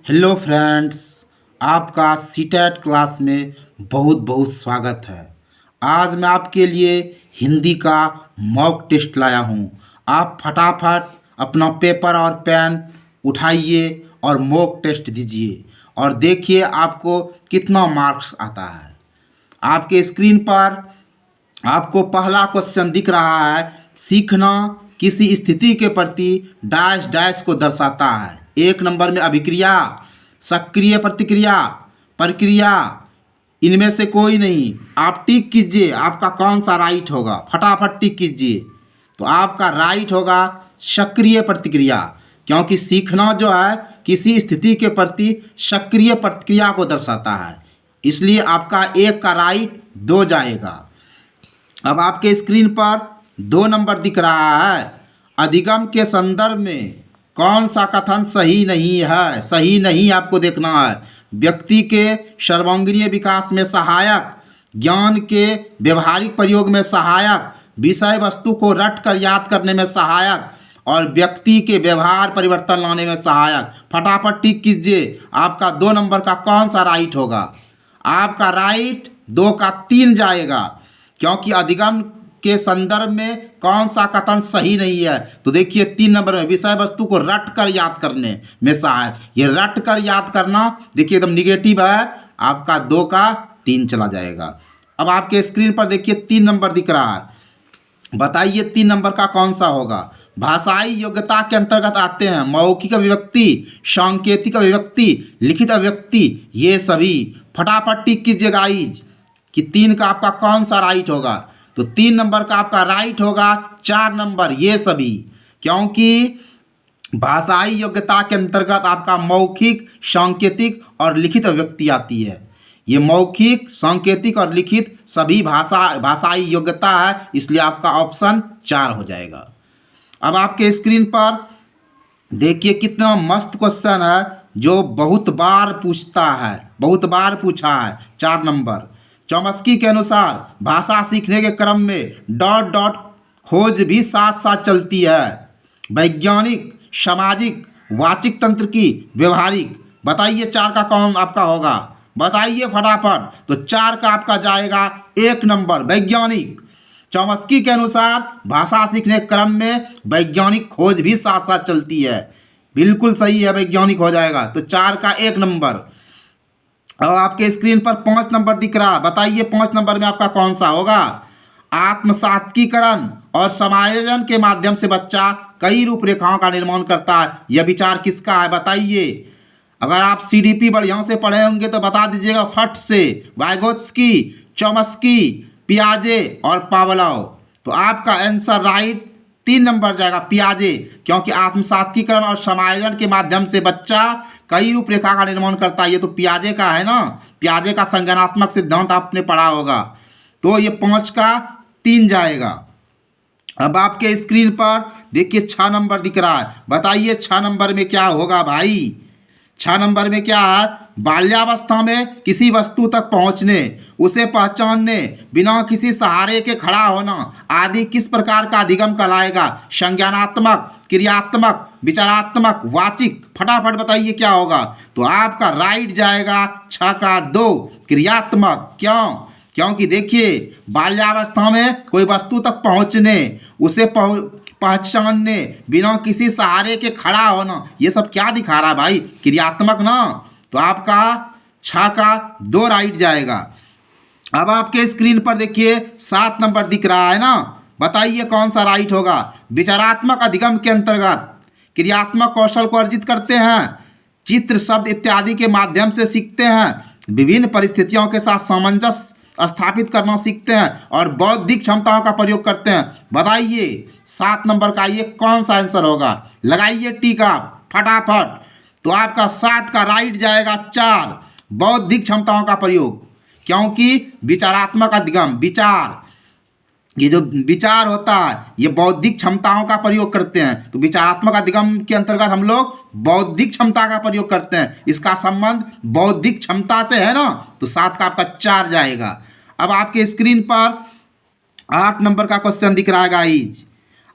Hello friends, आपका CTET class में बहुत बहुत स्वागत है। आज मैं आपके लिए हिंदी का मॉक टेस्ट लाया हूँ। आप फटाफट अपना पेपर और पेन उठाइए और मॉक टेस्ट दीजिए और देखिए आपको कितना मार्क्स आता है। आपके स्क्रीन पर आपको पहला क्वेश्चन दिख रहा है। सीखना किसी स्थिति के प्रति डैश डैश को दर्शाता है। एक नंबर में अभिक्रिया, सक्रिय प्रतिक्रिया, प्रक्रिया, इनमें से कोई नहीं। आप टिक कीजिए, आपका कौन सा राइट होगा, फटाफट टिक कीजिए। तो आपका राइट होगा सक्रिय प्रतिक्रिया, क्योंकि सीखना जो है किसी स्थिति के प्रति सक्रिय प्रतिक्रिया को दर्शाता है, इसलिए आपका एक का राइट 2 जाएगा। अब आपके स्क्रीन पर 2 नंबर दिख रहा है। अधिगम के संदर्भ में कौन सा कथन सही नहीं है? सही नहीं आपको देखना है। व्यक्ति के सर्वांगीण विकास में सहायक, ज्ञान के व्यवहारिक प्रयोग में सहायक, विषय वस्तु को रट कर याद करने में सहायक और व्यक्ति के व्यवहार परिवर्तन लाने में सहायक। फटाफट टिक कीजिए, आपका 2 नंबर का कौन सा राइट होगा। आपका राइट 2 का 3 जाएगा, क्योंकि अधिगम के संदर्भ में कौन सा कथन सही नहीं है। तो देखिए 3 नंबर में विषय वस्तु को रट कर याद करने में सहायक। ये रट कर याद करना देखिए एकदम निगेटिव है, आपका 2 का 3 चला जाएगा। अब आपके स्क्रीन पर देखिए 3 नंबर दिख रहा है। बताइए 3 नंबर का कौन सा होगा। भाषाई योग्यता के अंतर्गत आते हैं मौखिक अभिव्यक्ति, सांकेतिक अभिव्यक्ति, लिखित अभिव्यक्ति, ये सभी। फटाफट टिक कीजिए गाइज कि 3 का आपका कौन सा राइट होगा। तो 3 नंबर का आपका राइट होगा 4 नंबर, ये सभी, क्योंकि भाषाई योग्यता के अंतर्गत आपका मौखिक, सांकेतिक और लिखित अभिव्यक्ति आती है। ये मौखिक, सांकेतिक और लिखित सभी भाषाई योग्यता है, इसलिए आपका ऑप्शन 4 हो जाएगा। अब आपके स्क्रीन पर देखिए कितना मस्त क्वेश्चन है, जो बहुत बार पूछता है, बहुत बार पूछा है। 4 नंबर, चॉम्स्की के अनुसार भाषा सीखने के क्रम में डॉट डॉट खोज भी साथ साथ चलती है। वैज्ञानिक, सामाजिक, वाचिक तंत्र की, व्यवहारिक। बताइए 4 का कौन आपका होगा, बताइए फटाफट। तो 4 का आपका जाएगा 1 नंबर, वैज्ञानिक। चॉम्स्की के अनुसार भाषा सीखने के क्रम में वैज्ञानिक खोज भी साथ साथ चलती है, बिल्कुल सही है, वैज्ञानिक हो जाएगा। तो 4 का 1 नंबर। अब आपके स्क्रीन पर 5 नंबर दिख रहा है। बताइए 5 नंबर में आपका कौन सा होगा। आत्मसात्कीकरण और समायोजन के माध्यम से बच्चा कई रूपरेखाओं का निर्माण करता है, यह विचार किसका है बताइए। अगर आप सीडीपी बढ़िया से पढ़े होंगे तो बता दीजिएगा फट से। वाइगोत्स्की, चॉम्स्की, पियाजे और पावलोव। तो आपका आंसर राइट 3 नंबर जाएगा, पियाजे, क्योंकि आत्मसात्कीकरण और समायोजन के माध्यम से बच्चा कई रूपरेखा का निर्माण करता है, ये तो पियाजे का है ना। पियाजे का संज्ञानात्मक सिद्धांत आपने पढ़ा होगा। तो ये 5 का 3 जाएगा। अब आपके स्क्रीन पर देखिए 6 नंबर दिख रहा है। बताइए 6 नंबर में क्या होगा भाई। 6 नंबर में क्या है। बाल्यावस्था में किसी वस्तु तक पहुंचने, उसे पहचानने, बिना किसी सहारे के खड़ा होना आदि किस प्रकार का अधिगम कहलाएगा। संज्ञानात्मक, क्रियात्मक, विचारात्मक, वाचिक। फटाफट बताइए क्या होगा। तो आपका राइट जाएगा 6 का 2, क्रियात्मक। क्यों? क्योंकि देखिए बाल्यावस्था में कोई वस्तु तक पहुंचने, उसे पहचानने, बिना किसी सहारे के खड़ा होना, ये सब क्या दिखा रहा है भाई, क्रियात्मक ना। तो आपका 6 का 2 राइट जाएगा। अब आपके स्क्रीन पर देखिए 7 नंबर दिख रहा है ना। बताइए कौन सा राइट होगा। विचारात्मक अधिगम के अंतर्गत क्रियात्मक कौशल को अर्जित करते हैं, चित्र, शब्द इत्यादि के माध्यम से सीखते हैं, विभिन्न परिस्थितियों के साथ सामंजस्य स्थापित करना सीखते हैं और बौद्धिक क्षमताओं का प्रयोग करते हैं। बताइए 7 नंबर का ये कौन सा आंसर होगा। लगाइए टीका फटाफट। तो आपका 7 का राइट जाएगा 4, बौद्धिक क्षमताओं का प्रयोग, क्योंकि विचारात्मक अधिगम, विचार, ये जो विचार होता है ये बौद्धिक क्षमताओं का प्रयोग करते हैं। तो विचारात्मक अधिगम के अंतर्गत हम लोग बौद्धिक क्षमता का प्रयोग करते हैं, इसका संबंध बौद्धिक क्षमता से है ना। तो 7 का आपका 4 जाएगा। अब आपके स्क्रीन पर 8 नंबर का क्वेश्चन दिख रहा है गाइज,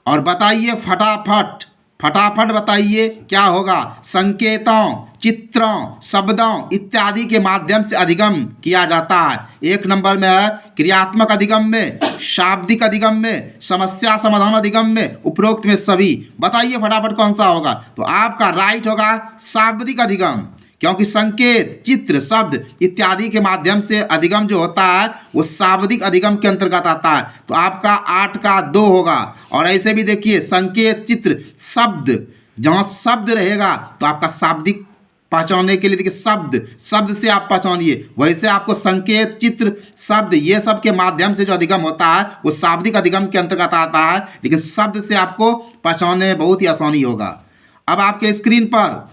और बताइए फटाफट, फटाफट बताइए क्या होगा। संकेतों, चित्रों, शब्दों इत्यादि के माध्यम से अधिगम किया जाता है। एक नंबर में है क्रियात्मक अधिगम में, शाब्दिक अधिगम में, समस्या समाधान अधिगम में, उपरोक्त में सभी। बताइए फटाफट कौन सा होगा? तो आपका राइट होगा शाब्दिक अधिगम, क्योंकि संकेत, चित्र, शब्द इत्यादि के माध्यम से अधिगम जो होता है वो शाब्दिक अधिगम के अंतर्गत आता है। तो आपका 8 का 2 होगा। और ऐसे भी देखिए संकेत, चित्र, शब्द, जहाँ शब्द रहेगा तो आपका शाब्दिक पहचानने के लिए देखिए शब्द से आप पहचानिए। वैसे आपको संकेत, चित्र, शब्द ये सब के माध्यम से जो अधिगम होता है वो शाब्दिक अधिगम के अंतर्गत आता है, लेकिन शब्द से आपको पहचानने में बहुत ही आसानी होगा। अब आपके स्क्रीन पर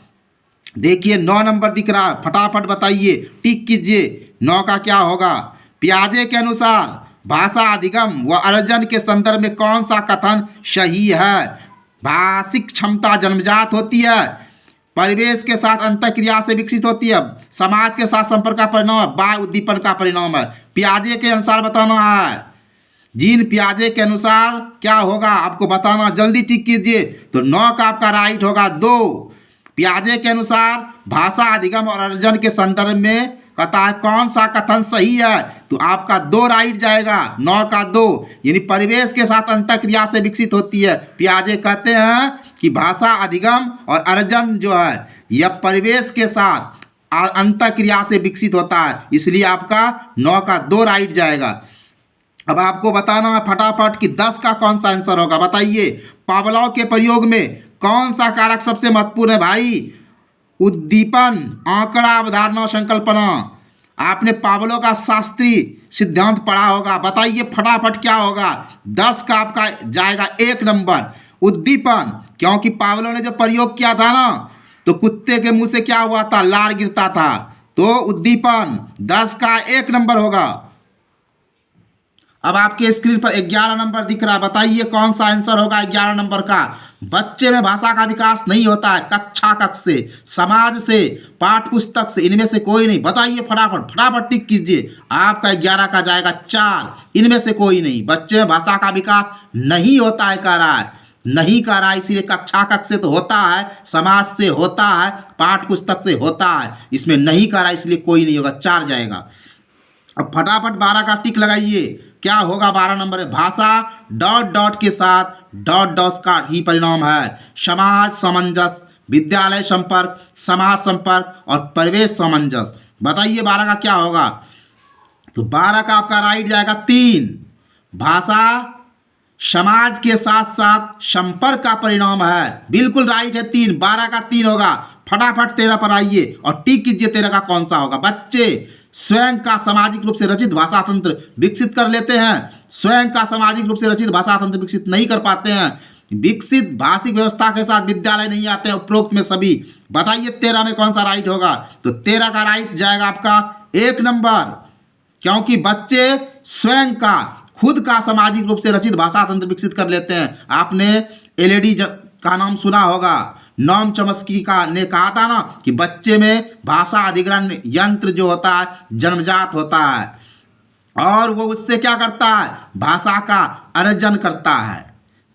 देखिए 9 नंबर दिख रहा है, फटाफट बताइए, टिक कीजिए। 9 का क्या होगा? पियाजे के अनुसार भाषा अधिगम व अर्जन के संदर्भ में कौन सा कथन सही है? भाषिक क्षमता जन्मजात होती है, परिवेश के साथ अंतःक्रिया से विकसित होती है, समाज के साथ संपर्क का परिणाम है, बाह्य उद्दीपन का परिणाम है। पियाजे के अनुसार बताना है। जीन पियाजे के अनुसार क्या होगा आपको बताना, जल्दी टिक कीजिए। तो 9 का आपका राइट होगा 2। पियाजे के अनुसार भाषा अधिगम और अर्जन के संदर्भ में कहता है कौन सा कथन सही है? तो आपका 2 राइट जाएगा। 9 का 2 यानी परिवेश के साथ अंतःक्रिया से विकसित होती है। पियाजे कहते हैं कि भाषा अधिगम और अर्जन जो है यह परिवेश के साथ अंतःक्रिया से विकसित होता है, इसलिए आपका 9 का 2 राइट जाएगा। अब आपको बताना है फटाफट कि 10 का कौन सा आंसर होगा। बताइए पावलोव के प्रयोग में कौन सा कारक सबसे महत्वपूर्ण है भाई? उद्दीपन, आंकड़ा, अवधारणा, संकल्पना। आपने पावलोव का शास्त्रीय सिद्धांत पढ़ा होगा। बताइए फटाफट क्या होगा? 10 का आपका जाएगा 1 नंबर उद्दीपन, क्योंकि पावलोव ने जो प्रयोग किया था ना तो कुत्ते के मुंह से क्या हुआ था? लार गिरता था। तो उद्दीपन 10 का 1 नंबर होगा। अब आपके स्क्रीन पर 11 नंबर दिख रहा है, बताइए कौन सा आंसर होगा 11 नंबर का? बच्चे में भाषा का विकास नहीं होता है कक्षा कक्ष से, समाज से, पाठ पुस्तक से, इनमें से कोई नहीं। बताइए फटाफट टिक कीजिए। आपका 11 का जाएगा 4, इनमें से कोई नहीं। बच्चे में भाषा का विकास नहीं होता है कह रहा है, नहीं कह रहा है, इसीलिए कक्षा कक्ष से तो होता है, समाज से होता है, पाठ पुस्तक से होता है, इसमें नहीं कह रहा है, इसलिए कोई नहीं होगा, 4 जाएगा। अब फटाफट 12 का टिक लगाइए। क्या होगा 12 नंबर में? भाषा डॉट डॉट के साथ डॉट डॉट का ही परिणाम है। समाज सामंजस्य, विद्यालय संपर्क, समाज संपर्क और परिवेश सामंजस्य। बताइए 12 का क्या होगा? तो 12 का आपका राइट जाएगा 3। भाषा समाज के साथ साथ संपर्क का परिणाम है, बिल्कुल राइट है 3। 12 का 3 होगा। फटाफट 13 पर आइए और टिक कीजिए 13 का कौन सा होगा? बच्चे स्वयं का सामाजिक रूप से रचित भाषा तंत्र विकसित कर लेते हैं, स्वयं का सामाजिक रूप से रचित भाषा तंत्र विकसित नहीं कर पाते हैं, विकसित भाषिक व्यवस्था के साथ विद्यालय नहीं आते हैं, उपरोक्त में सभी। बताइए 13 में कौन सा राइट होगा? तो 13 का राइट जाएगा आपका 1 नंबर, क्योंकि बच्चे स्वयं का खुद का सामाजिक रूप से रचित भाषा तंत्र विकसित कर लेते हैं। आपने एलईडी का नाम सुना होगा, नॉम चॉम्स्की का ने कहा था ना कि बच्चे में भाषा अधिग्रहण यंत्र जो होता है जन्मजात होता है और वो उससे क्या करता है? भाषा का अर्जन करता है।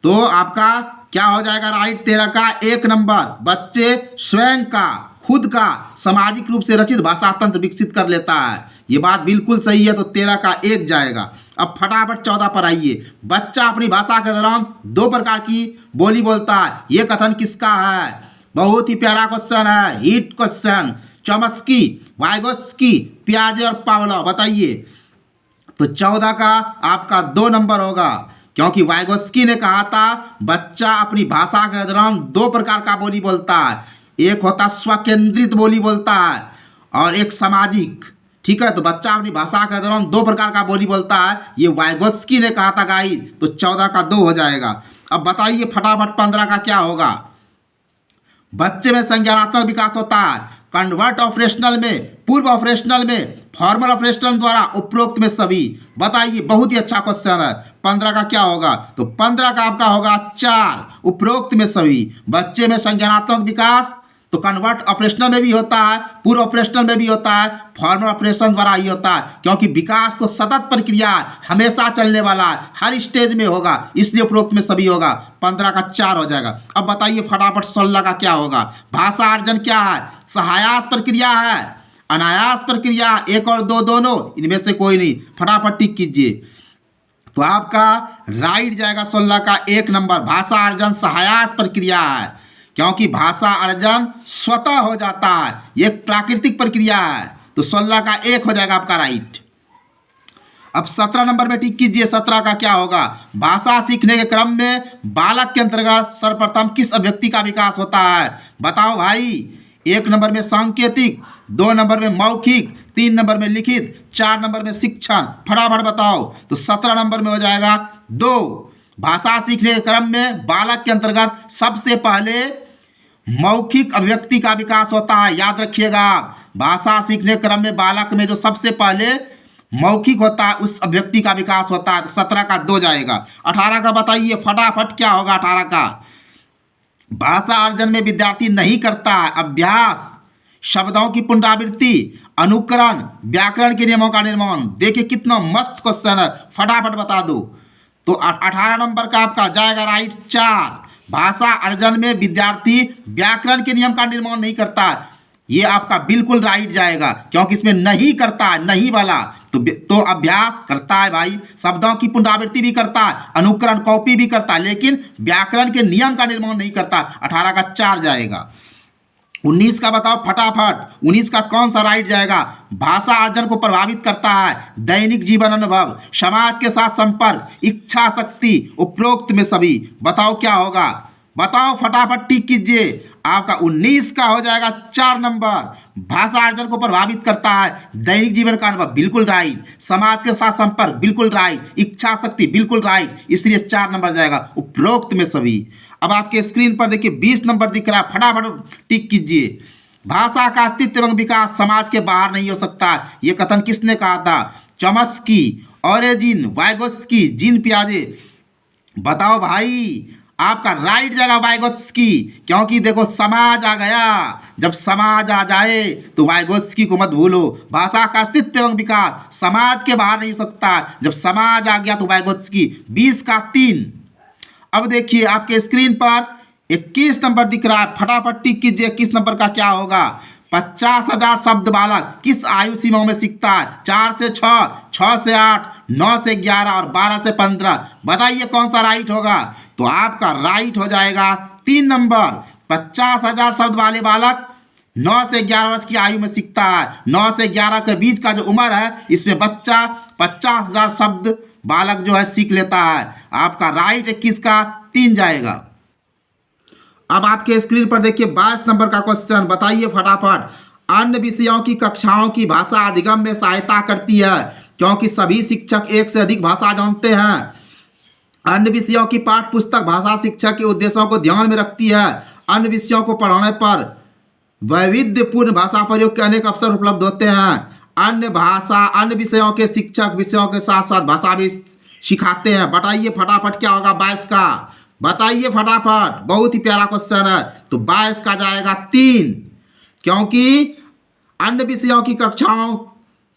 तो आपका क्या हो जाएगा राइट? 13 का 1 नंबर। बच्चे स्वयं का खुद का सामाजिक रूप से रचित भाषा तंत्र विकसित कर लेता है, ये बात बिल्कुल सही है। तो 13 का 1 जाएगा। अब फटाफट 14 पर आइए। बच्चा अपनी भाषा के दौरान 2 प्रकार की बोली बोलता है, ये कथन किसका है? बहुत ही प्यारा क्वेश्चन है, हिट क्वेश्चन। चॉम्स्की, वाइगोत्स्की, पियाजे और पावलोव। बताइए। तो 14 का आपका 2 नंबर होगा, क्योंकि वाइगोत्स्की ने कहा था बच्चा अपनी भाषा के दौरान 2 प्रकार का बोली बोलता है, एक होता स्वकेंद्रित बोली बोलता है और एक सामाजिक। ठीक है, तो बच्चा अपनी भाषा के दौरान 2 प्रकार का बोली बोलता है, ये वाइगोत्स्की ने कहा था गाइस। तो 14 का 2 हो जाएगा। अब बताइए फटाफट 15 का क्या होगा? बच्चे में संज्ञानात्मक विकास होता है कन्वर्ट ऑपरेशनल में, पूर्व ऑपरेशनल में, फॉर्मल ऑपरेशनल द्वारा, उपरोक्त में सभी। बताइए, बहुत ही अच्छा क्वेश्चन है। 15 का क्या होगा? तो 15 का आपका होगा 4, उपरोक्त में सभी। बच्चे में संज्ञानात्मक विकास तो कन्वर्ट ऑपरेशनल में भी होता है, पूर्व ऑपरेशनल में भी होता है, फॉर्मल ऑपरेशन द्वारा ही होता है, क्योंकि विकास तो सतत प्रक्रिया है, हमेशा चलने वाला है, हर स्टेज में होगा, इसलिए उपरोक्त में सभी होगा। 15 का 4 हो जाएगा। अब बताइए फटाफट 16 का क्या होगा। भाषा अर्जन क्या है? सहायास प्रक्रिया है, अनायास प्रक्रिया, 1 और 2 दोनों, इनमें से कोई नहीं। फटाफट टिक कीजिए। तो आपका राइट जाएगा 16 का 1 नंबर। भाषा अर्जन सहायास प्रक्रिया है, क्योंकि भाषा अर्जन स्वतः हो जाता है, ये एक प्राकृतिक प्रक्रिया है। तो 16 का 1 हो जाएगा आपका राइट। अब 17 नंबर में टिक कीजिए। 17 का क्या होगा? भाषा सीखने के क्रम में बालक के अंतर्गत सर्वप्रथम किस अभिव्यक्ति का विकास होता है? बताओ भाई। 1 नंबर में सांकेतिक, 2 नंबर में मौखिक, 3 नंबर में लिखित, 4 नंबर में शिक्षण। फटाफट बताओ। तो 17 नंबर में हो जाएगा 2। भाषा सीखने के क्रम में बालक के अंतर्गत सबसे पहले मौखिक अभिव्यक्ति का विकास होता है। याद रखिएगा, भाषा सीखने के क्रम में बालक में जो सबसे पहले मौखिक होता है, उस अभिव्यक्ति का विकास होता है। तो 17 का 2 जाएगा। 18 का बताइए फटाफट क्या होगा। 18 का भाषा अर्जन में विद्यार्थी नहीं करता है अभ्यास, शब्दों की पुनरावृत्ति, अनुकरण, व्याकरण के नियमों का निर्माण। देखिए कितना मस्त क्वेश्चन है, फटाफट बता दो। तो 18 नंबर का आपका जाएगा राइट 4। भाषा अर्जन में विद्यार्थी व्याकरण के नियम का निर्माण नहीं करता, ये आपका बिल्कुल राइट जाएगा, क्योंकि इसमें नहीं करता है, नहीं वाला। तो अभ्यास करता है भाई, शब्दों की पुनरावृत्ति भी करता है, अनुकरण कॉपी भी करता है, लेकिन व्याकरण के नियम का निर्माण नहीं करता। 18 का 4 जाएगा। 19 का बताओ फटाफट। 19 का कौन सा राइट जाएगा? भाषा अर्जन को प्रभावित करता है दैनिक जीवन अनुभव, समाज के साथ संपर्क, इच्छा शक्ति, उपरोक्त में सभी। बताओ क्या होगा? बताओ फटाफट टिक कीजिए। आपका 19 का हो जाएगा 4 नंबर। भाषा अर्जन को प्रभावित करता है दैनिक जीवन का अनुभव, बिल्कुल राइट। समाज के साथ संपर्क, बिल्कुल राइट। इच्छा शक्ति, बिल्कुल राइट, इसलिए 4 नंबर जाएगा, उपरोक्त में सभी। अब आपके स्क्रीन पर देखिए 20 नंबर दिख रहा है, फटाफट टिक कीजिए। भाषा का अस्तित्व एवं विकास समाज के बाहर नहीं हो सकता, ये कथन किसने कहा था? चॉम्स्की, ओरेजिन, वाइगोत्स्की, जीन पियाजे। बताओ भाई। आपका राइट जाएगा वाइगोत्स्की, क्योंकि देखो समाज आ गया, जब समाज आ जाए तो वाइगोत्स्की को मत भूलो। भाषा का अस्तित्व एवं विकास समाज के बाहर नहीं हो सकता, जब समाज आ गया तो वाइगोत्स्की। 20 का 3। अब देखिए आपके स्क्रीन पर 21 नंबर दिख रहा है, फटाफट टिक कीजिए। 21 नंबर का क्या होगा? 50,000 शब्द बालक किस आयु सीमा में सीखता है? 4 से 6, 6 से 8, 9 से 11 और 12 से 15। बताइए कौन सा राइट होगा? तो आपका राइट हो जाएगा 3 नंबर। 50,000 शब्द वाले बालक 9 से 11 वर्ष की आयु में सीखता है। 9 से 11 के बीच का जो उम्र है, इसमें बच्चा 50,000 शब्द बालक जो है सीख लेता है। आपका राइट 21 का 3 जाएगा। अब आपके स्क्रीन पर देखिए 22 नंबर का क्वेश्चन। बताइए फटाफट। अन्य विषयों की कक्षाओं की भाषा अधिगम में सहायता करती है, क्योंकि सभी शिक्षक एक से अधिक भाषा जानते हैं। अन्य विषयों की पाठ्य पुस्तक भाषा शिक्षा के उद्देश्यों को ध्यान में रखती है। अन्य विषयों को पढ़ाने पर वैविध्यपूर्ण भाषा प्रयोग के अनेक अवसर उपलब्ध होते हैं। अन्य विषयों के शिक्षक विषयों के साथ साथ भाषा भी सिखाते हैं। बताइए फटाफट क्या होगा 22 का? बताइए फटाफट, बहुत ही प्यारा क्वेश्चन है। तो 22 का जाएगा 3, क्योंकि अन्य विषयों की कक्षाओं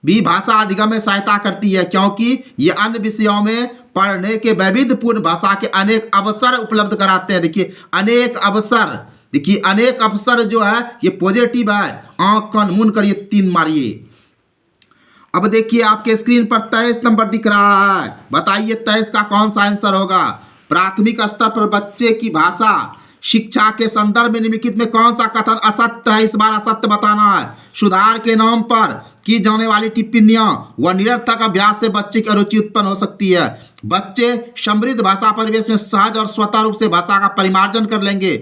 भी भाषा अधिगम में सहायता करती है, क्योंकि ये अन्य विषयों में पढ़ने के वैविध्यपूर्ण भाषा के अनेक अवसर उपलब्ध कराते हैं। देखिए अनेक अवसर, देखिए अनेक अवसर जो है ये पॉजिटिव है। आंख कान मुन करिए, 3 मारिए। अब देखिए आपके स्क्रीन पर 23 नंबर दिख रहा है। बताइए 23 का कौन सा आंसर होगा? प्राथमिक स्तर पर बच्चे की भाषा शिक्षा के संदर्भ में निम्नलिखित में कौन सा कथन असत्य है? इस बार असत्य बताना है। सुधार के नाम पर की जाने वाली टिप्पणियां व निरर्थक अभ्यास से बच्चे की अरुचि उत्पन्न हो सकती है। बच्चे समृद्ध भाषा परिवेश में सहज और स्वतः रूप से भाषा का परिमार्जन कर लेंगे।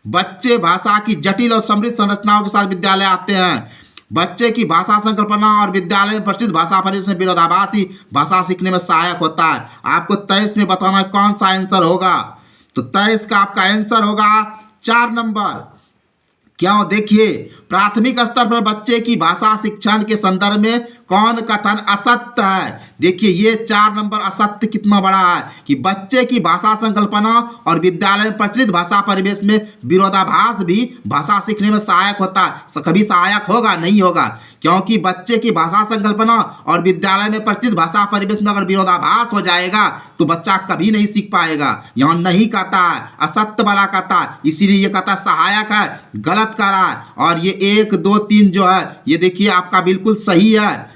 बच्चे भाषा की जटिल और समृद्ध संरचनाओं के साथ विद्यालय आते हैं। बच्चे की भाषा संकल्पना और विद्यालय में प्रसिद्ध भाषा परिवेश में विरोधाभासी भाषा सीखने में सहायक होता है। आपको 23 में बताना है कौन सा आंसर होगा। तो 23 का आपका आंसर होगा 4 नंबर। क्यों? देखिए प्राथमिक स्तर पर बच्चे की भाषा शिक्षण के संदर्भ में कौन कथन असत्य है? देखिए ये 4 नंबर असत्य कितना बड़ा है कि बच्चे की भाषा संकल्पना और विद्यालय में प्रचलित भाषा परिवेश में विरोधाभास भी भाषा सीखने में सहायक होता है। कभी सहायक होगा? नहीं होगा, क्योंकि बच्चे की भाषा संकल्पना और विद्यालय में प्रचलित भाषा परिवेश में अगर विरोधाभास हो जाएगा तो बच्चा कभी नहीं सीख पाएगा। यहाँ नहीं कहता है, असत्य वाला कहता है, इसीलिए ये कहता सहायक है, गलत कह रहा है। और ये 1 2 3 जो है ये देखिए आपका बिल्कुल सही है,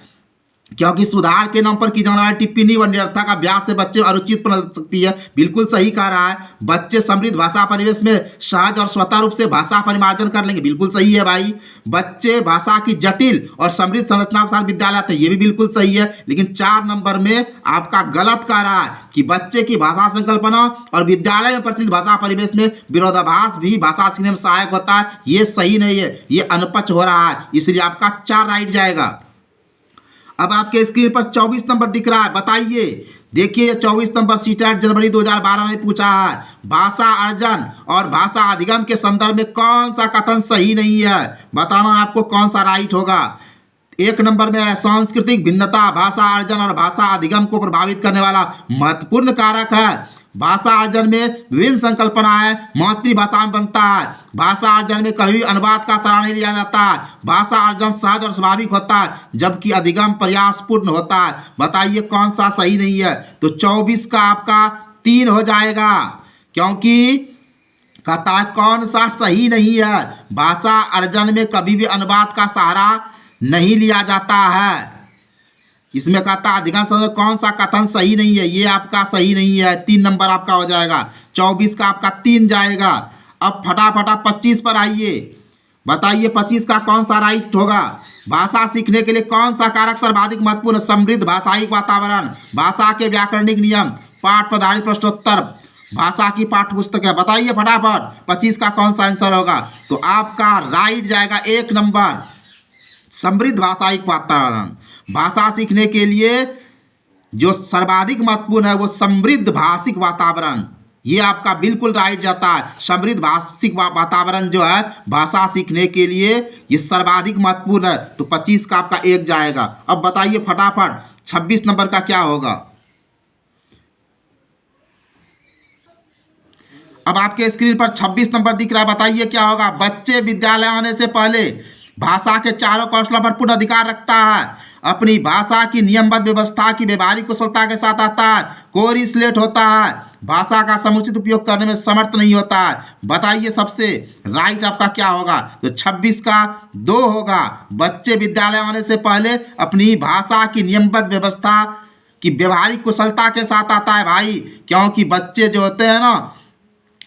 क्योंकि सुधार के नाम पर की जाने वाली टिप्पणी व निरर्थक अभ्यास से बच्चे अरुचि उत्पन्न हो सकती है। बिल्कुल सही कह रहा है। बच्चे समृद्ध भाषा परिवेश में सहज और स्वतः रूप से भाषा परिमार्जन कर लेंगे। बिल्कुल सही है भाई। बच्चे भाषा की जटिल और समृद्ध संरचना के साथ विद्यालय आते हैं। ये भी बिल्कुल सही है, लेकिन 4 नंबर में आपका गलत कह रहा है कि बच्चे की भाषा संकल्पना और विद्यालय में प्रचलित भाषा परिवेश में विरोधाभास भी भाषा सीखने में सहायक होता है। ये सही नहीं है, ये अनपच हो रहा है, इसलिए आपका 4 राइट जाएगा। अब आपके स्क्रीन पर 24 नंबर दिख रहा है, बताइए। देखिए 24 नंबर सीटेट जनवरी 2012 में पूछा है, भाषा अर्जन और भाषा अधिगम के संदर्भ में कौन सा कथन सही नहीं है? बताना आपको कौन सा राइट होगा। 1 नंबर में है सांस्कृतिक भिन्नता भाषा अर्जन और भाषा अधिगम को प्रभावित करने वाला महत्वपूर्ण कारक है। भाषा अर्जन में विभिन्न संकल्पनाएं मातृभाषा में बनता है। भाषा अर्जन में कभी भी अनुवाद का सहारा नहीं लिया जाता है। भाषा अर्जन सहज और स्वाभाविक होता है, जबकि अधिगम प्रयासपूर्ण होता है। बताइए कौन सा सही नहीं है? तो 24 का आपका 3 हो जाएगा, क्योंकि कहता है कौन सा सही नहीं है। भाषा अर्जन में कभी भी अनुवाद का सहारा नहीं लिया जाता है। इसमें कहता अधिकांश समय कौन सा कथन सही नहीं है? ये आपका सही नहीं है, 3 नंबर आपका हो जाएगा। 24 का आपका 3 जाएगा। अब फटाफट 25 पर आइए, बताइए 25 का कौन सा राइट होगा। भाषा सीखने के लिए कौन सा कारक सर्वाधिक महत्वपूर्ण? समृद्ध भाषायिक वातावरण, भाषा के व्याकरणिक नियम, पाठ आधारित प्रश्नोत्तर, भाषा की पाठ्य पुस्तक है। बताइए फटाफट 25 का कौन सा आंसर होगा? तो आपका राइट जाएगा 1 नंबर, समृद्ध भाषायिक वातावरण। भाषा सीखने के लिए जो सर्वाधिक महत्वपूर्ण है वो समृद्ध भाषिक वातावरण, ये आपका बिल्कुल राइट जाता है। समृद्ध भाषिक वातावरण जो है भाषा सीखने के लिए ये सर्वाधिक महत्वपूर्ण है, तो 25 का आपका 1 जाएगा। अब बताइए फटाफट 26 नंबर का क्या होगा। अब आपके स्क्रीन पर 26 नंबर दिख रहा है, बताइए क्या होगा। बच्चे विद्यालय आने से पहले भाषा के चारों कौशलों पर पूर्ण अधिकार रखता है। अपनी भाषा की नियमबद्ध व्यवस्था की व्यवहारिक कुशलता के साथ आता है। कोरी स्लेट होता है। भाषा का समुचित उपयोग करने में समर्थ नहीं होता है। बताइए सबसे राइट आपका क्या होगा। तो 26 का 2 होगा। बच्चे विद्यालय आने से पहले अपनी भाषा की नियमबद्ध व्यवस्था की व्यवहारिक कुशलता के साथ आता है भाई, क्योंकि बच्चे जो होते हैं ना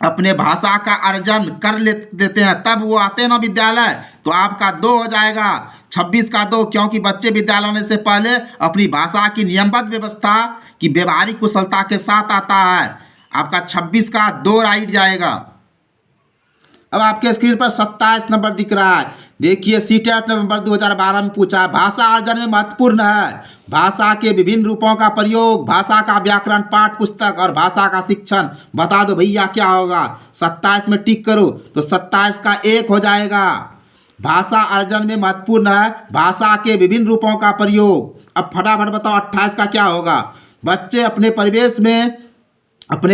अपने भाषा का अर्जन कर देते हैं, तब वो आते हैं ना विद्यालय, तो आपका 2 हो जाएगा। 26 का 2, क्योंकि बच्चे विद्यालय आने से पहले अपनी भाषा की नियमबद्ध व्यवस्था की व्यवहारिक कुशलता के साथ आता है। आपका 26 का 2 राइट जाएगा। अब आपके स्क्रीन पर 27 नंबर दिख रहा है। देखिए सीटेट नवंबर 2012 में पूछा है, भाषा अर्जन में महत्वपूर्ण है भाषा के विभिन्न रूपों का प्रयोग, भाषा का व्याकरण, पाठ पुस्तक और भाषा का शिक्षण। बता दो भैया क्या होगा। 27 में टिक करो, तो 27 का 1 हो जाएगा। भाषा अर्जन में महत्वपूर्ण है भाषा के विभिन्न रूपों का प्रयोग। अब फटाफट बताओ 28 का क्या होगा। बच्चे अपने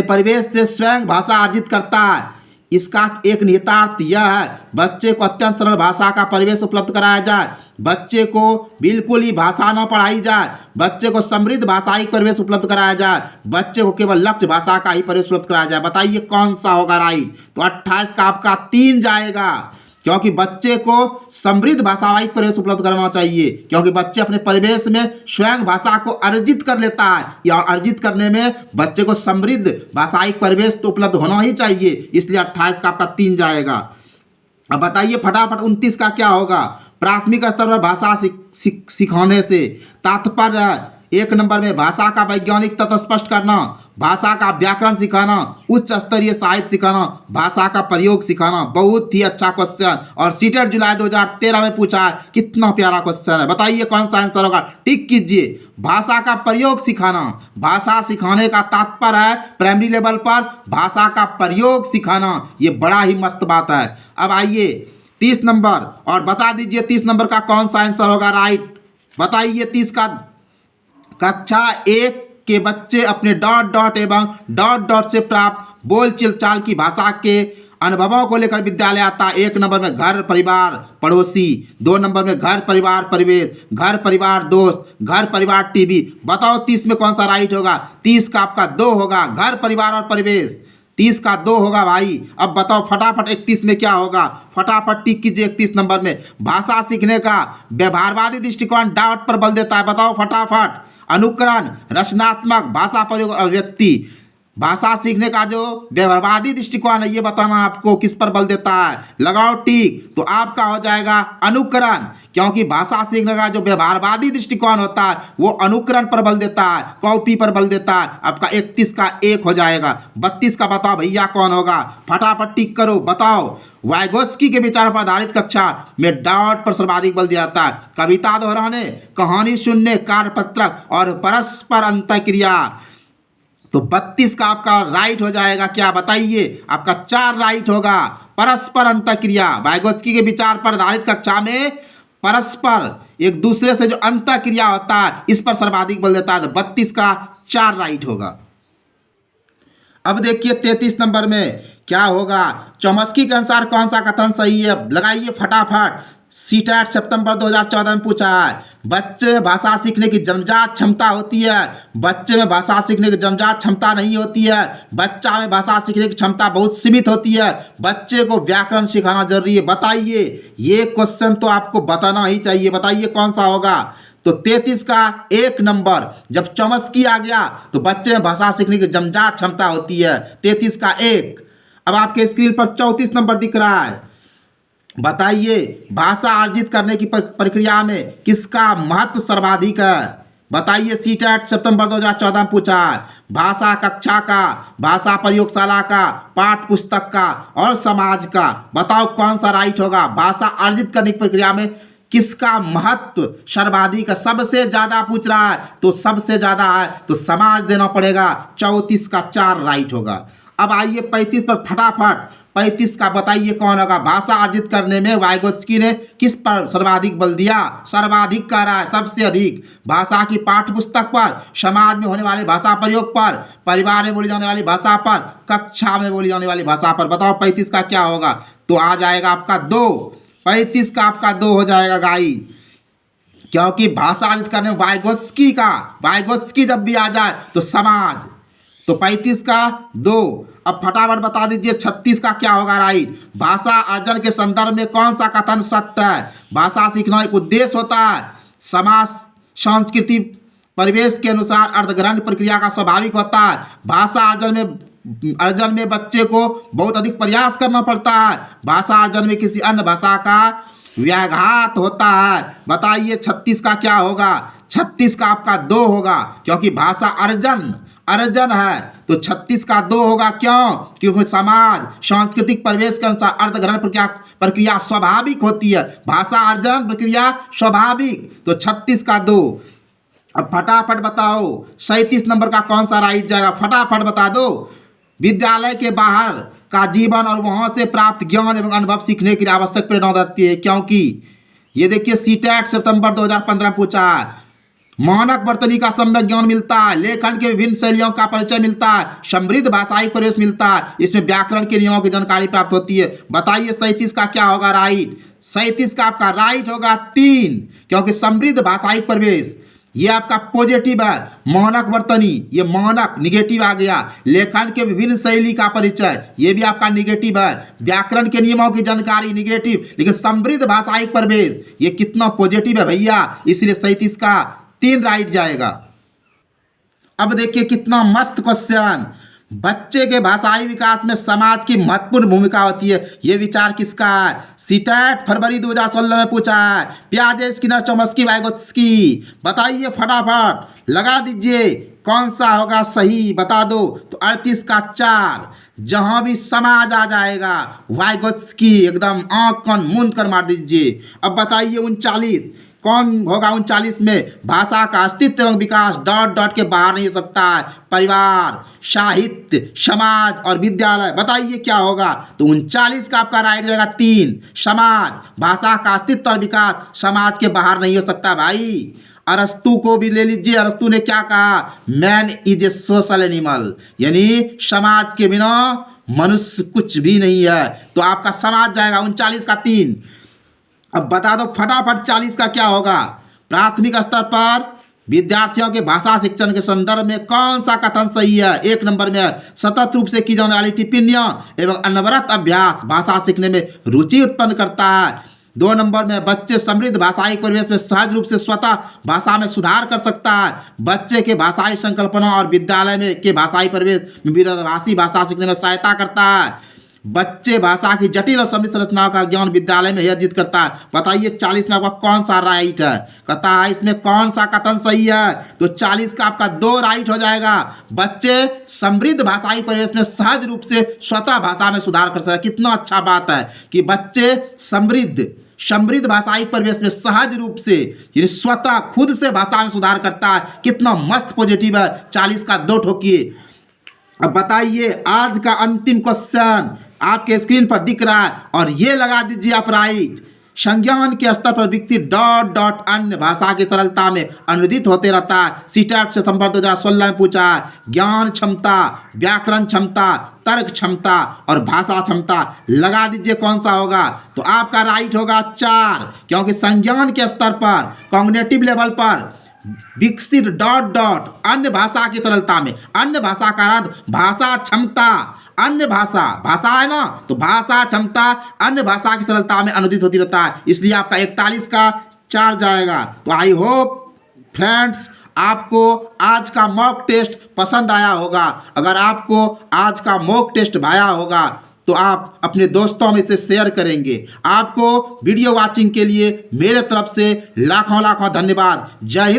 परिवेश से स्वयं भाषा अर्जित करता है। इसका एक निहितार्थ यह है बच्चे को अत्यंत सरल भाषा का परिवेश उपलब्ध कराया जाए। बच्चे को बिल्कुल ही भाषा न पढ़ाई जाए। बच्चे को समृद्ध भाषाई परिवेश उपलब्ध कराया जाए। बच्चे को केवल लक्ष्य भाषा का ही परिवेश उपलब्ध कराया जाए। बताइए कौन सा होगा राइट। तो 28 का आपका 3 जाएगा, क्योंकि बच्चे को समृद्ध भाषाई परिवेश उपलब्ध करना चाहिए, क्योंकि बच्चे अपने परिवेश में स्वयं भाषा को अर्जित कर लेता है, या अर्जित करने में बच्चे को समृद्ध भाषाई परिवेश तो उपलब्ध होना ही चाहिए, इसलिए 28 का आपका 3 जाएगा। अब बताइए फटाफट 29 का क्या होगा। प्राथमिक स्तर पर भाषा सिखाने से तात्पर्य है 1 नंबर में भाषा का वैज्ञानिक तत्व स्पष्ट करना, भाषा का व्याकरण सिखाना, उच्च स्तरीय साहित्य सिखाना, भाषा का प्रयोग सिखाना। बहुत ही अच्छा क्वेश्चन, और सीटेट जुलाई 2013 में पूछा है। कितना प्यारा क्वेश्चन है। बताइए कौन सा आंसर होगा। टिक कीजिए। भाषा का प्रयोग सिखाना, भाषा सिखाने का तात्पर्य है प्राइमरी लेवल पर भाषा का प्रयोग सिखाना। ये बड़ा ही मस्त बात है। अब आइए 30 नंबर, और बता दीजिए 30 नंबर का कौन सा आंसर होगा राइट। बताइए 30 का कक्षा 1 के बच्चे अपने डॉट डॉट एवं डॉट डॉट से प्राप्त बोलचाल चाल की भाषा के अनुभवों को लेकर विद्यालय आता है। 1 नंबर में घर परिवार पड़ोसी, 2 नंबर में घर परिवार परिवेश, घर परिवार दोस्त, घर परिवार टीवी। बताओ 30 में कौन सा राइट होगा? 30 का आपका 2 होगा, घर परिवार और परिवेश। 30 का 2 होगा भाई। अब बताओ फटाफट 31 में क्या होगा? फटाफट टिक कीजिए 31 नंबर में। भाषा सीखने का व्यवहारवादी दृष्टिकोण डॉट पर बल देता है। बताओ फटाफट। अनुकरण, रचनात्मक, भाषा प्रयोग, अभिव्यक्ति। भाषा सीखने का जो व्यवहारवादी दृष्टिकोण है ये बताना आपको किस पर बल देता है। लगाओ टिक। तो आपका हो जाएगा अनुकरण, क्योंकि भाषा सीखने का जो व्यवहारवादी दृष्टिकोण होता है वो अनुकरण पर बल देता है, कॉपी पर बल देता है। आपका 31 का 1 हो जाएगा। 32 का बताओ भैया कौन होगा? फटाफट टिक करो। बताओ वाइगोत्स्की के विचार पर आधारित कक्षा में डॉट पर सर्वाधिक बल दिया जाता है। कविता दोहराने, कहानी सुनने, कार्यपत्रक और परस्पर अंतःक्रिया। तो 32 का आपका राइट हो जाएगा क्या? बताइए। आपका 4 राइट होगा। परस्पर अंतःक्रिया, वाइगोत्स्की के विचार पर आधारित कक्षा में परस्पर एक दूसरे से जो अंतःक्रिया होता है इस पर सर्वाधिक बल देता है। तो 32 का 4 राइट होगा। अब देखिए 33 नंबर में क्या होगा? चॉम्स्की के अनुसार कौन सा कथन सही है? लगाइए फटाफट। सीटेट सितंबर 2014 में पूछा है। बच्चे में भाषा सीखने की जन्मजात क्षमता होती है, बच्चे में भाषा सीखने की जन्मजात क्षमता नहीं होती है। बच्चा में भाषा सीखने की क्षमता बहुत सीमित होती है। बच्चे को व्याकरण सिखाना जरूरी है। बताइए, ये क्वेश्चन तो आपको बताना ही चाहिए। बताइए कौन सा होगा? तो 33 का 1 नंबर। जब चॉम्स्की आ गया तो बच्चे में भाषा सीखने की जन्मजात क्षमता होती है। 33 का 1। अब आपके स्क्रीन पर 34 नंबर दिख रहा है। बताइए भाषा अर्जित करने की प्रक्रिया में किसका महत्व सर्वाधिक है? बताइए। सीटेट सितंबर 2014 में पूछा है। भाषा कक्षा का, भाषा प्रयोगशाला का, पाठ पुस्तक का और समाज का। बताओ कौन सा राइट होगा? भाषा अर्जित करने की प्रक्रिया में किसका महत्व सर्वाधिक है? सबसे ज्यादा पूछ रहा है तो सबसे ज्यादा है तो समाज देना पड़ेगा। 34 का 4 राइट होगा। अब आइए 35 पर फटाफट। 35 का बताइए कौन होगा? भाषा अर्जित करने में वाइगोत्स्की ने किस पर सर्वाधिक बल दिया? सर्वाधिक कह रहा है, सबसे अधिक। भाषा की पाठ्य पुस्तक पर, समाज में होने वाले भाषा प्रयोग पर, परिवार में बोली जाने वाली भाषा पर, कक्षा में बोली जाने वाली भाषा पर। बताओ 35 का क्या होगा? तो आ जाएगा आपका 2। 35 का आपका 2 हो जाएगा गाइस, क्योंकि भाषा अर्जित करने में वाइगोत्स्की जब भी आ जाए तो समाज। तो 35 का 2। अब फटाफट बता दीजिए 36 का क्या होगा राइट? भाषा अर्जन के संदर्भ में कौन सा कथन सत्य है? भाषा सीखना एक उद्देश्य होता है। समाज, संस्कृति, परिवेश के अनुसार अर्धग्रहण प्रक्रिया का स्वाभाविक होता है। भाषा अर्जन में बच्चे को बहुत अधिक प्रयास करना पड़ता है। भाषा अर्जन में किसी अन्य भाषा का व्याघात होता है। बताइए 36 का क्या होगा? 36 का आपका 2 होगा, क्योंकि भाषा अर्जन है तो 36 का 2 होगा। क्यों? क्योंकि समाज, सांस्कृतिक परिवेश के अनुसार अर्धग्रहण प्रक्रिया स्वाभाविक होती है। भाषा अर्जन प्रक्रिया स्वाभाविक, तो 36 का 2। अब फटाफट बताओ 37 नंबर का कौन सा राइट जाएगा? फटाफट बता दो। विद्यालय के बाहर का जीवन और वहां से प्राप्त ज्ञान एवं अनुभव सीखने के लिए आवश्यक प्रेरणा देती है। क्योंकि ये देखिए सीटेट सितंबर 2015 पूछा है। मानक वर्तनी का सम्यक ज्ञान मिलता है, लेखन के विभिन्न शैलियों का परिचय मिलता है, समृद्ध भाषाई प्रवेश मिलता है, इसमें व्याकरण के नियमों की जानकारी प्राप्त होती है। बताइए 37 का क्या होगा राइट? 37 का आपका राइट होगा 3, क्योंकि समृद्ध भाषाई प्रवेश ये आपका पॉजिटिव है। मानक वर्तनी, ये मानक निगेटिव आ गया। लेखन के विभिन्न शैली का परिचय, ये भी आपका निगेटिव है। व्याकरण के नियमों की जानकारी निगेटिव, लेकिन समृद्ध भाषाई प्रवेश ये कितना पॉजिटिव है भैया, इसलिए 37 का 3 राइट जाएगा। अब देखिए कितना मस्त क्वेश्चन। बच्चे के भाषाई विकास में समाज की महत्वपूर्ण भूमिका होती है, ये विचार किसका है? सीटेट फरवरी 2016 में पूछा है। पियाजे, स्किनर, चॉम्स्की, वाइगोत्स्की। बताइए फटाफट, लगा दीजिए कौन सा होगा सही, बता दो। तो 38 का 4। जहां भी समाज आ जाएगा वाइगोत्स्की एकदम आंख कान मूंद कर मार दीजिए। अब बताइए 39 कौन होगा 39 में? भाषा का अस्तित्व एवं विकास डॉट डॉट के बाहर नहीं हो सकता है। परिवार, साहित्य, समाज और विद्यालय। बताइए क्या होगा? तो 39 का आपका राइट हो जाएगा 3, समाज। भाषा का अस्तित्व और विकास समाज के बाहर नहीं हो सकता भाई। अरस्तु को भी ले लीजिए। अरस्तु ने क्या कहा? Man is a social animal, यानी समाज के बिना मनुष्य कुछ भी नहीं है। तो आपका समाज जाएगा 39 का 3। अब बता दो फटाफट 40 का क्या होगा? प्राथमिक स्तर पर विद्यार्थियों के भाषा शिक्षण के संदर्भ में कौन सा कथन सही है? 1 नंबर में है सतत रूप से की जाने वाली टिप्पणियां एवं अनवरत अभ्यास भाषा सीखने में रुचि उत्पन्न करता है। 2 नंबर में बच्चे समृद्ध भाषाई परिवेश में सहज रूप से स्वतः भाषा में सुधार कर सकता है। बच्चे के भाषाई संकल्पना और विद्यालय में के भाषाई परिवेश में विरोधाभासी भाषा सीखने में सहायता करता है। बच्चे भाषा की जटिल और समृद्ध संरचनाओं का ज्ञान विद्यालय में अर्जित करता है। बताइए 40 में आपका कौन सा राइट है? कहता है इसमें कौन सा कथन सही है? तो 40 का आपका 2 राइट हो जाएगा। बच्चे समृद्ध भाषाई परिवेश में सहज रूप से स्वतः भाषा में सुधार कर सकते हैं। कितना अच्छा बात है कि बच्चे समृद्ध भाषाई परिवेश में सहज रूप से यानी स्वतः खुद से भाषा में सुधार करता है। कितना मस्त पॉजिटिव है। 40 का 2 ठोकिए। अब बताइए आज का अंतिम क्वेश्चन आपके स्क्रीन पर दिख रहा है और ये लगा दीजिए आप राइट। संज्ञान के स्तर पर विकसित डॉट डॉट अन्य भाषा की सरलता में अनुदित होते रहता है। सीटेट सितंबर 2016 में पूछा है। ज्ञान क्षमता, व्याकरण क्षमता, तर्क क्षमता और भाषा क्षमता। लगा दीजिए कौन सा होगा? तो आपका राइट होगा 4, क्योंकि संज्ञान के स्तर पर कॉग्निटिव लेवल पर विकसित डॉट डॉट अन्य भाषा की सरलता में, अन्य भाषा का अर्थ भाषा क्षमता, अन्य भाषा है ना, तो भाषा क्षमता अन्य भाषा की सरलता में अनुदित होती रहता है। इसलिए आपका 41 का 4 जाएगा। तो आई होप फ्रेंड्स आपको आज का मॉक टेस्ट पसंद आया होगा। अगर आपको आज का मॉक टेस्ट भाया होगा तो आप अपने दोस्तों में से शेयर करेंगे। आपको वीडियो वॉचिंग के लिए मेरे तरफ से लाखों धन्यवाद। जय हिंद।